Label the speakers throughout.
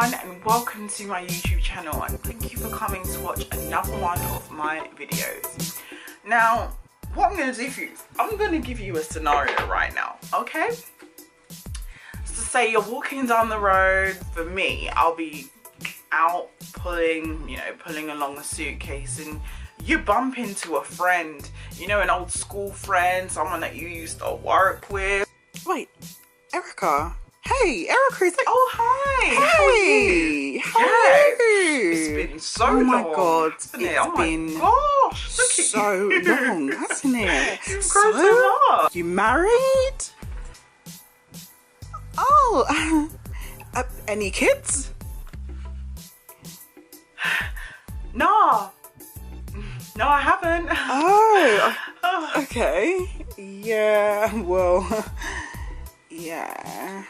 Speaker 1: And welcome to my YouTube channel, and thank you for coming to watch another one of my videos. Now, what I'm going to do for you is I'm going to give you a scenario right now, okay? So say you're walking down the road. For me, I'll be out pulling along a suitcase, and you bump into a friend, an old school friend, someone that you used to work with.
Speaker 2: Wait, Erica. Hey, Erica, is that...
Speaker 1: Oh, hi.
Speaker 2: Hey.
Speaker 1: How are you?
Speaker 2: How are you?
Speaker 1: It's been so
Speaker 2: long.
Speaker 1: long.
Speaker 2: Oh my God.
Speaker 1: It's been
Speaker 2: so long, hasn't it?
Speaker 1: You've grown so much.
Speaker 2: You married? Oh, any kids?
Speaker 1: No, I haven't.
Speaker 2: Oh, okay. Yeah, well... Yeah.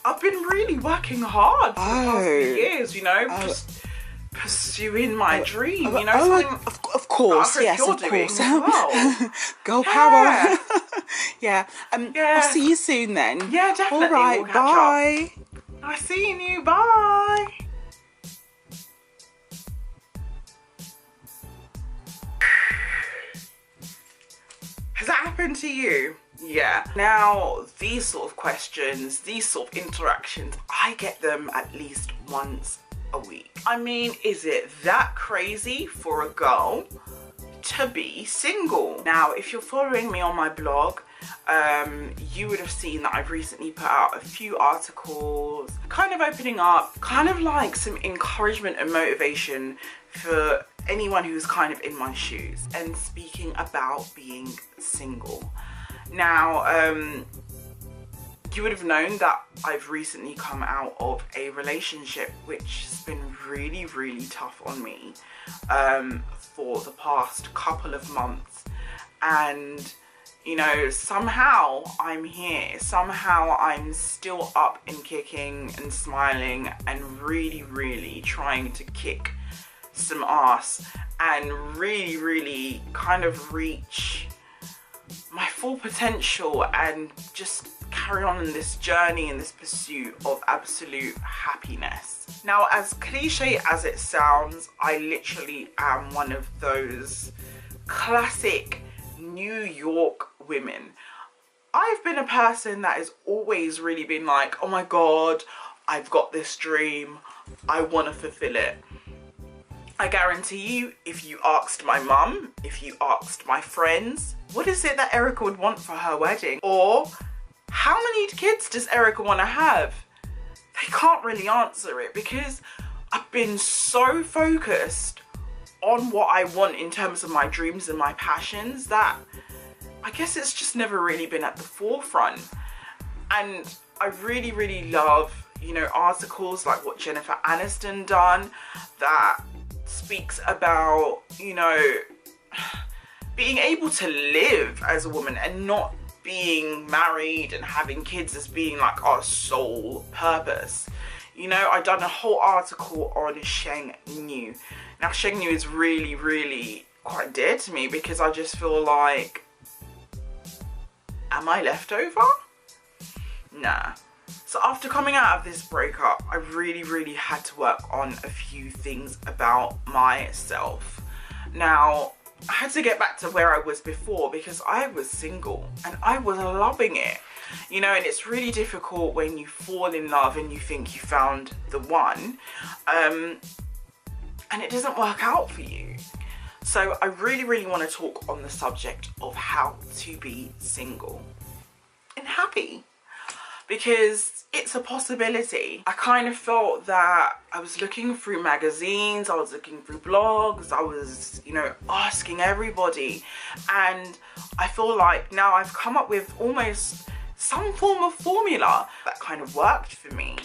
Speaker 1: I've been really working hard for the past few years, just pursuing my dream,
Speaker 2: Of course, yes, of course.
Speaker 1: Well.
Speaker 2: Girl power. Yeah. I'll see you soon then.
Speaker 1: Yeah, definitely.
Speaker 2: All right,
Speaker 1: we'll catch
Speaker 2: bye.
Speaker 1: up. Nice seeing you. Bye. Has that happened to you? Yeah. Now, these sort of questions, these sort of interactions, I get them at least once a week. I mean, is it that crazy for a girl to be single? Now, if you're following me on my blog, you would have seen that I've recently put out a few articles kind of opening up, kind of like some encouragement and motivation for anyone who's kind of in my shoes and speaking about being single. Now, you would have known that I've recently come out of a relationship which has been really, really tough on me for the past couple of months. And, somehow I'm here. Somehow I'm still up and kicking and smiling and really, really trying to kick some ass and really, really kind of reach my full potential and just carry on in this journey, in this pursuit of absolute happiness. Now, as cliche as it sounds, I literally am one of those classic New York women. I've been a person that has always really been like, oh my God, I've got this dream, I want to fulfill it. I guarantee you, if you asked my mum, if you asked my friends, what is it that Erica would want for her wedding? Or how many kids does Erica want to have? They can't really answer it because I've been so focused on what I want in terms of my dreams and my passions that I guess it's just never really been at the forefront. And I really, really love, articles like what Jennifer Aniston done that speaks about, being able to live as a woman and not being married and having kids as being like our sole purpose. I've done a whole article on Sheng Niu. Now, Sheng Niu is really, really quite dear to me because I just feel like, am I leftover? Nah. So after coming out of this breakup, I really, really had to work on a few things about myself. Now, I had to get back to where I was before because I was single and I was loving it. And it's really difficult when you fall in love and you think you found the one, and it doesn't work out for you. So I really, really want to talk on the subject of how to be single and happy, because it's a possibility. I kind of felt that I was looking through magazines, I was looking through blogs, I was, asking everybody, and I feel like now I've come up with almost some form of formula that kind of worked for me.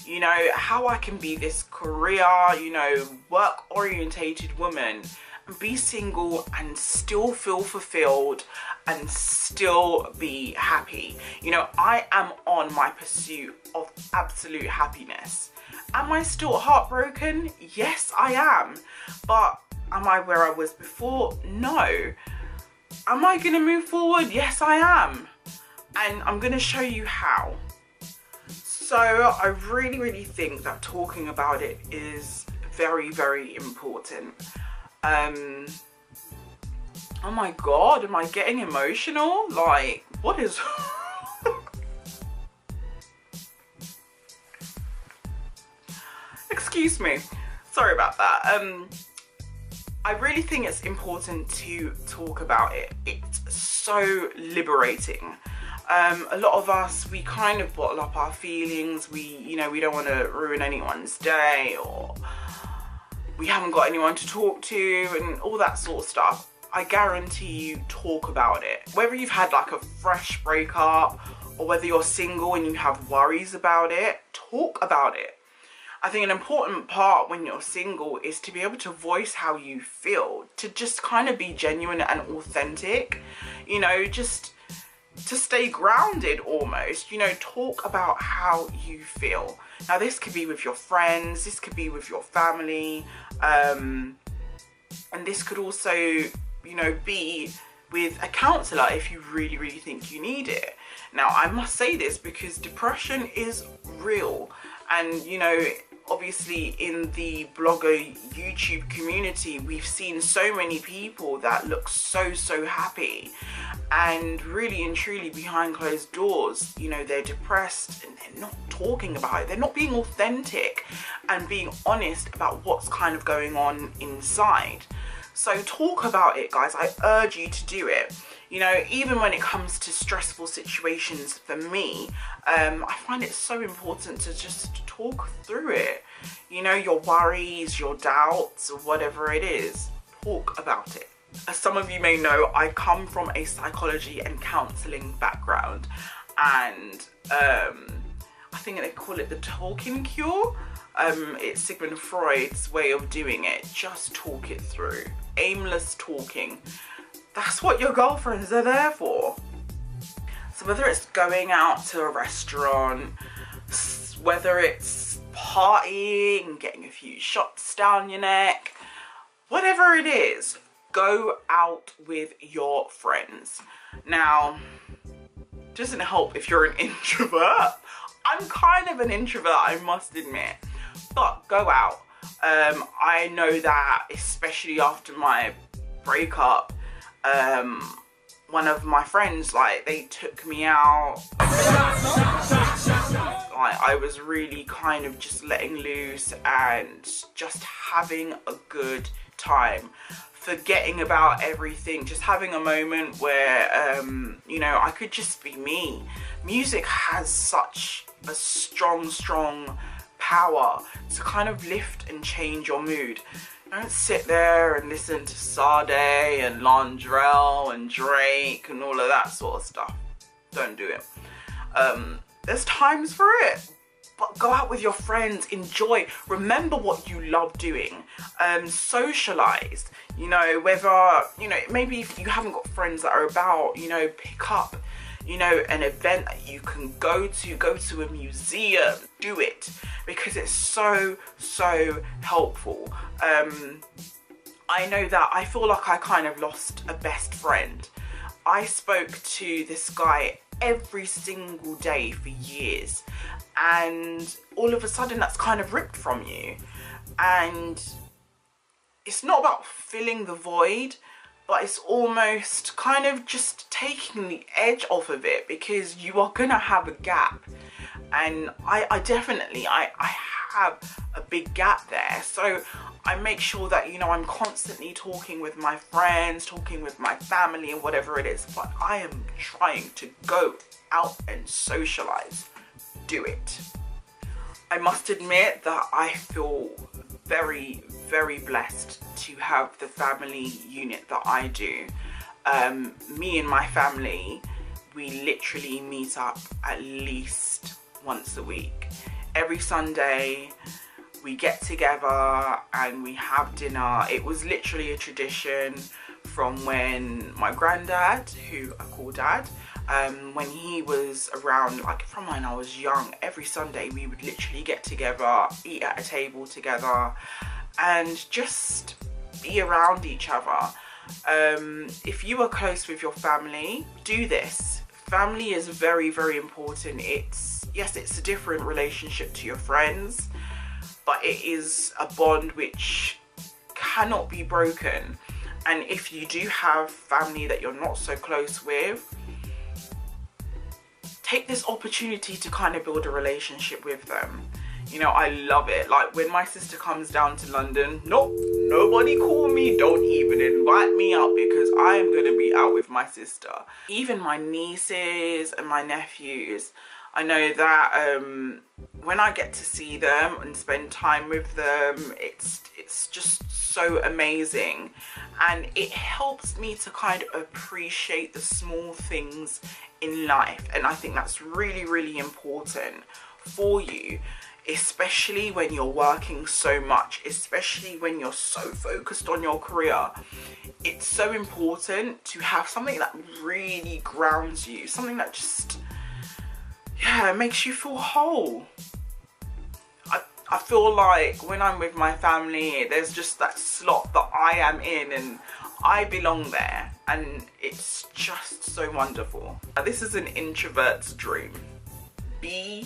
Speaker 1: you know, how I can be this career, you know, work orientated woman and be single and still feel fulfilled and still be happy. You know, I am on my pursuit of absolute happiness. Am I still heartbroken? Yes, I am. But am I where I was before? No. Am I going to move forward? Yes, I am. And I'm going to show you how. So I really think that talking about it is very important. Oh my God, am I getting emotional? Like, what is... Excuse me. Sorry about that. I really think it's important to talk about it. It's so liberating. A lot of us, we kind of bottle up our feelings. We don't want to ruin anyone's day, or we haven't got anyone to talk to and all that sort of stuff. I guarantee you, talk about it. Whether you've had like a fresh breakup or whether you're single and you have worries about it, talk about it. I think an important part when you're single is to be able to voice how you feel, to just kind of be genuine and authentic, you know, just to stay grounded almost, you know, talk about how you feel. Now this could be with your friends, this could be with your family, and this could also, you know, be with a counsellor if you really think you need it. Now I must say this because depression is real, and you know, obviously in the blogger YouTube community we've seen so many people that look so happy, and really and truly behind closed doors, you know, they're depressed and they're not talking about it. They're not being authentic and being honest about what's kind of going on inside. So talk about it, guys. I urge you to do it. You know, even when it comes to stressful situations for me, I find it so important to just talk through it. You know, your worries, your doubts, or whatever it is, talk about it. As some of you may know, I come from a psychology and counselling background, and I think they call it the talking cure. It's Sigmund Freud's way of doing it. Just talk it through. Aimless talking. That's what your girlfriends are there for. So whether it's going out to a restaurant, whether it's partying, getting a few shots down your neck, whatever it is, go out with your friends. Now, it doesn't help if you're an introvert. I'm kind of an introvert, I must admit, but go out. I know that especially after my breakup, one of my friends, like, they took me out. Like, I was really kind of just letting loose and just having a good time, forgetting about everything, just having a moment where you know, I could just be me. Music has such a strong power to kind of lift and change your mood. Don't sit there and listen to Sade and Londrell and Drake and all of that sort of stuff. Don't do it. There's times for it, but go out with your friends, enjoy, remember what you love doing, socialise, you know, whether, you know, maybe if you haven't got friends that are about, you know, pick up, you know, an event that you can go to a museum, do it, because it's so helpful. I know that I feel like I kind of lost a best friend. I spoke to this guy every single day for years, and all of a sudden that's kind of ripped from you, and it's not about filling the void, but it's almost kind of just taking the edge off of it, because you are gonna have a gap, and I definitely have a big gap there. So I make sure that, you know, I'm constantly talking with my friends, talking with my family and whatever it is, but I am trying to go out and socialise. Do it. I must admit that I feel very blessed to have the family unit that I do. Me and my family, we literally meet up at least once a week. every Sunday we get together and we have dinner. It was literally a tradition from when my granddad, who I call dad, when he was around, like from when I was young, every Sunday we would literally get together, eat at a table together and just be around each other. If you are close with your family, do this. Family is very, very important. Yes, it's a different relationship to your friends, but it is a bond which cannot be broken. And if you do have family that you're not so close with, take this opportunity to kind of build a relationship with them. You know, I love it. Like when my sister comes down to London, nope, nobody call me, don't even invite me out because I am going to be out with my sister. Even my nieces and my nephews, I know that when I get to see them and spend time with them, it's just so amazing, and it helps me to kind of appreciate the small things in life. And I think that's really, really important for you, especially when you're working so much, especially when you're so focused on your career. It's so important to have something that really grounds you, something that just, yeah, makes you feel whole. I feel like when I'm with my family, there's just that slot that I am in and I belong there, and it's just so wonderful. Now, this is an introvert's dream. Be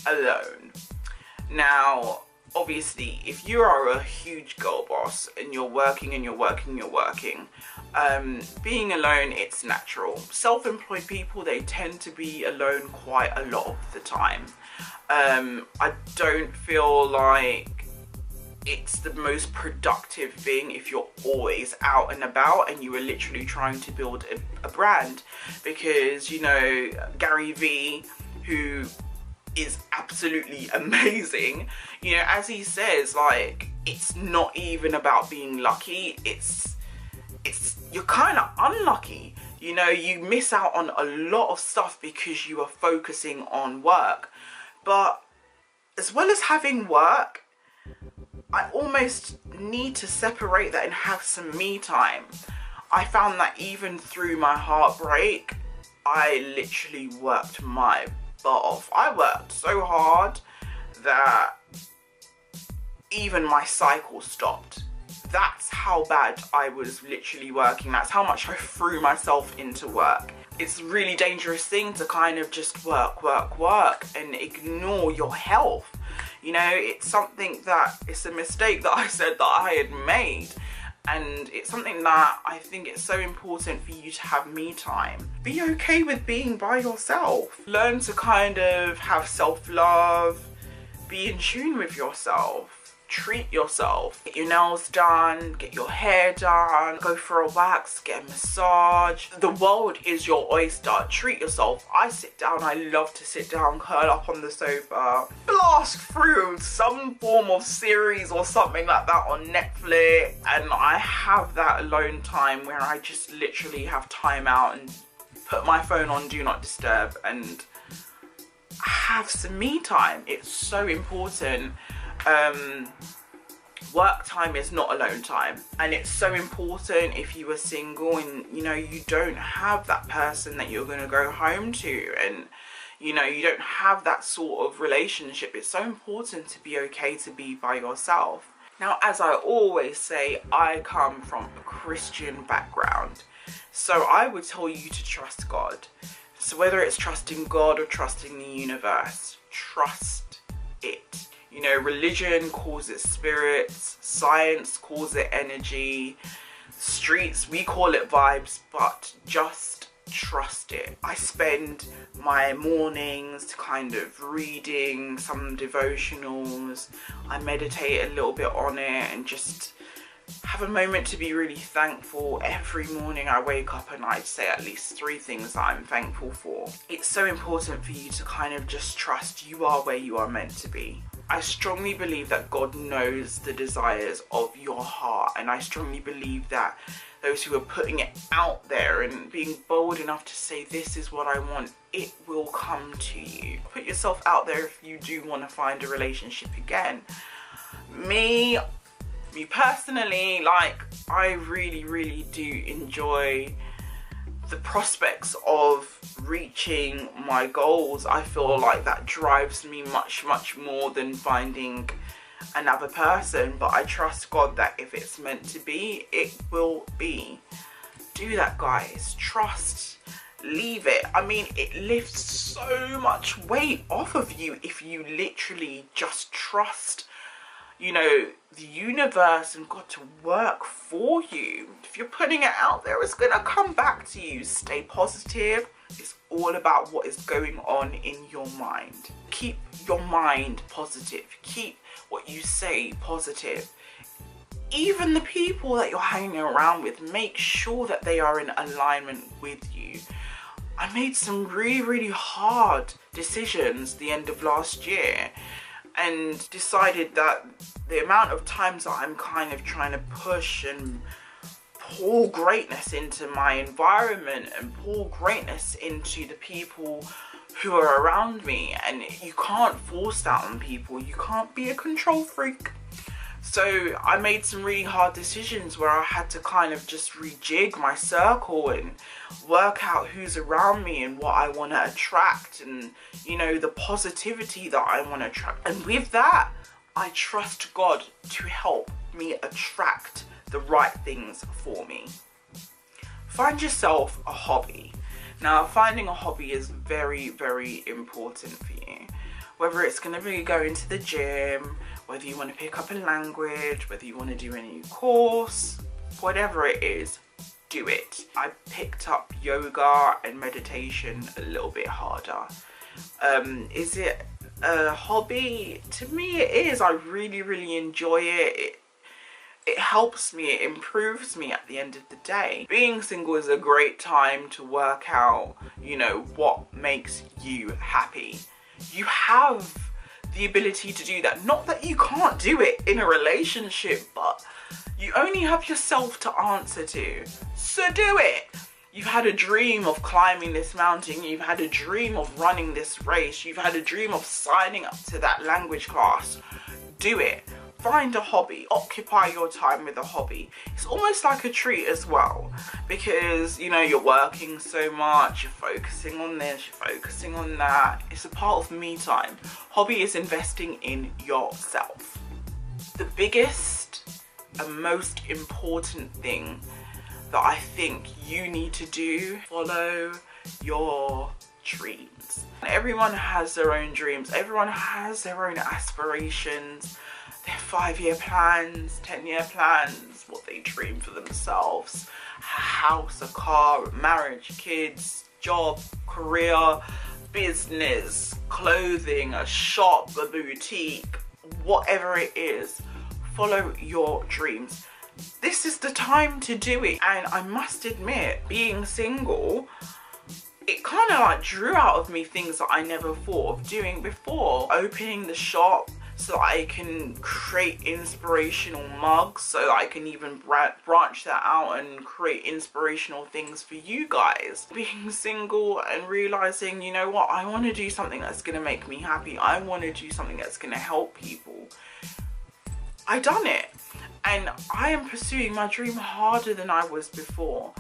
Speaker 1: alone. Now, obviously, if you are a huge girl boss and you're working, being alone, it's natural. Self-employed people, they tend to be alone quite a lot of the time. I don't feel like it's the most productive thing if you're always out and about and you are literally trying to build a brand, because, you know, Gary Vee, who is absolutely amazing, you know, as he says, like, it's not even about being lucky, it's you're kind of unlucky. You know, you miss out on a lot of stuff because you are focusing on work. But as well as having work, I almost need to separate that and have some me time. I found that even through my heartbreak, I literally worked my butt off. I worked so hard that even my cycle stopped. That's how bad I was literally working. That's how much I threw myself into work. It's a really dangerous thing to kind of just work and ignore your health. You know, it's something that, it's a mistake that I said that I had made. And it's something that I think it's so important for you to have me time. Be okay with being by yourself. Learn to kind of have self-love. Be in tune with yourself. Treat yourself. Get your nails done, get your hair done, go for a wax, get a massage. The world is your oyster. Treat yourself. I sit down, I love to sit down, curl up on the sofa, blast through some form of series or something like that on Netflix, and I have that alone time where I just literally have time out and put my phone on do not disturb and have some me time. It's so important. Work time is not alone time, and it's so important if you are single and, you know, you don't have that person that you're going to go home to, and, you know, you don't have that sort of relationship. It's so important to be okay to be by yourself. Now, as I always say, I come from a Christian background, so I would tell you to trust God. So whether it's trusting God or trusting the universe, trust it. You know, religion calls it spirits, science calls it energy, streets, we call it vibes, but just trust it. I spend my mornings kind of reading some devotionals. I meditate a little bit on it and just have a moment to be really thankful. Every morning I wake up and I'd say at least 3 things that I'm thankful for. It's so important for you to kind of just trust you are where you are meant to be. I strongly believe that God knows the desires of your heart, and I strongly believe that those who are putting it out there and being bold enough to say, this is what I want, it will come to you. Put yourself out there if you do want to find a relationship again. Me personally, like, I really do enjoy the prospects of reaching my goals. I feel like that drives me much more than finding another person, but I trust God that if it's meant to be, it will be. Do that, guys. Trust. Leave it. I mean, it lifts so much weight off of you if you literally just trust, you know, the universe and God to work for you. If you're putting it out there, it's gonna come back to you. Stay positive. It's all about what is going on in your mind. Keep your mind positive. Keep what you say positive. Even the people that you're hanging around with, make sure that they are in alignment with you. I made some really hard decisions the end of last year, and decided that the amount of times that I'm kind of trying to push and pour greatness into my environment and pour greatness into the people who are around me, and you can't force that on people. You can't be a control freak. So I made some really hard decisions where I had to kind of just rejig my circle and work out who's around me and what I want to attract, and, you know, the positivity that I want to attract. And with that, I trust God to help me attract the right things for me. Find yourself a hobby. Now, finding a hobby is very important for you. Whether it's going to be going to the gym, whether you want to pick up a language, whether you want to do a new course, whatever it is, do it. I picked up yoga and meditation a little bit harder. Is it a hobby? To me it is. I really enjoy it. It helps me, it improves me at the end of the day. Being single is a great time to work out, you know, what makes you happy. You have the ability to do that. Not that you can't do it in a relationship, but you only have yourself to answer to. So do it. You've had a dream of climbing this mountain. You've had a dream of running this race. You've had a dream of signing up to that language class. Do it. Find a hobby. Occupy your time with a hobby. It's almost like a treat as well, because, you know, you're working so much, you're focusing on this, you're focusing on that. It's a part of me time. Hobby is investing in yourself. The biggest and most important thing that I think you need to do, follow your dreams. Everyone has their own dreams. Everyone has their own aspirations, their 5-year plans, 10-year plans, what they dream for themselves. A house, a car, marriage, kids, job, career, business, clothing, a shop, a boutique, whatever it is. Follow your dreams. This is the time to do it. And I must admit, being single, it kind of like drew out of me things that I never thought of doing before. Opening the shop so that I can create inspirational mugs, so that I can even branch that out and create inspirational things for you guys. Being single and realizing, you know what, I want to do something that's going to make me happy. I want to do something that's going to help people. I done it. And I am pursuing my dream harder than I was before.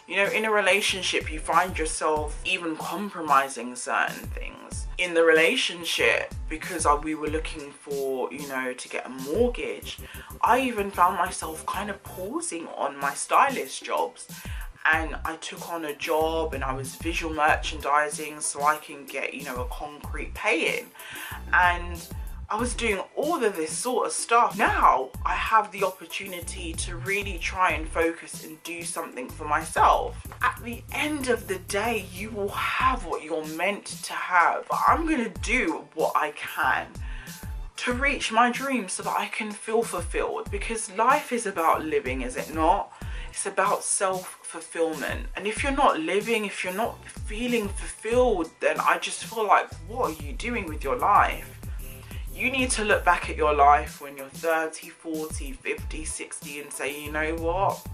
Speaker 1: You know, in a relationship, you find yourself even compromising certain things. In the relationship, because we were looking for, you know, to get a mortgage, I even found myself kind of pausing on my stylist jobs. And I took on a job and I was visual merchandising so I can get, you know, a concrete pay in. And I was doing all of this sort of stuff. Now I have the opportunity to really try and focus and do something for myself. At the end of the day, you will have what you're meant to have. But I'm gonna do what I can to reach my dreams so that I can feel fulfilled, because life is about living, is it not? It's about self-fulfillment. And if you're not living, if you're not feeling fulfilled, then I just feel like, what are you doing with your life? You need to look back at your life when you're 30, 40, 50, 60 and say, you know what?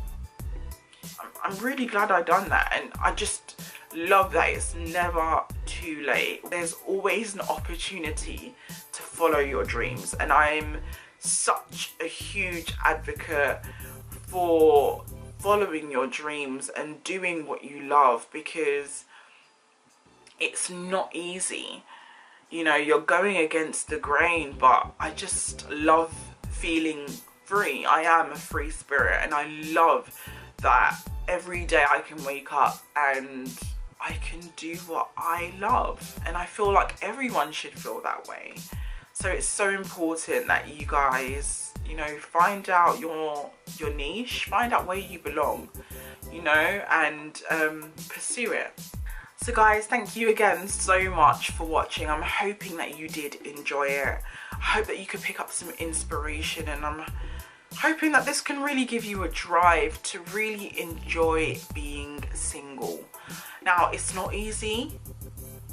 Speaker 1: I'm really glad I done that. And I just love that it's never too late. There's always an opportunity to follow your dreams. And I'm such a huge advocate for following your dreams and doing what you love, because it's not easy. You know, you're going against the grain, but I just love feeling free. I am a free spirit, and I love that every day I can wake up and I can do what I love, and I feel like everyone should feel that way. So it's so important that you guys, you know, find out your niche, find out where you belong, you know, and pursue it. So guys, thank you again so much for watching. I'm hoping that you did enjoy it. I hope that you could pick up some inspiration, and I'm hoping that this can really give you a drive to really enjoy being single. Now, it's not easy,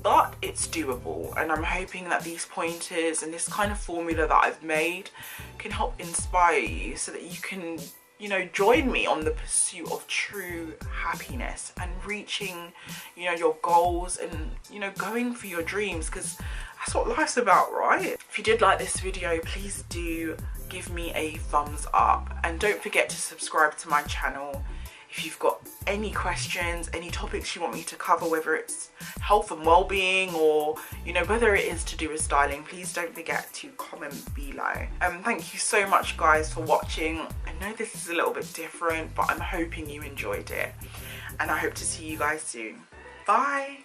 Speaker 1: but it's doable, and I'm hoping that these pointers and this kind of formula that I've made can help inspire you so that you can, you know, join me on the pursuit of true happiness and reaching, you know, your goals and, you know, going for your dreams, because that's what life's about, right? If you did like this video, please do give me a thumbs up, and don't forget to subscribe to my channel. If you've got any questions, any topics you want me to cover, whether it's health and well-being or, you know, whether it is to do with styling, please don't forget to comment below. Thank you so much guys for watching. I know this is a little bit different, but I'm hoping you enjoyed it, and I hope to see you guys soon. Bye.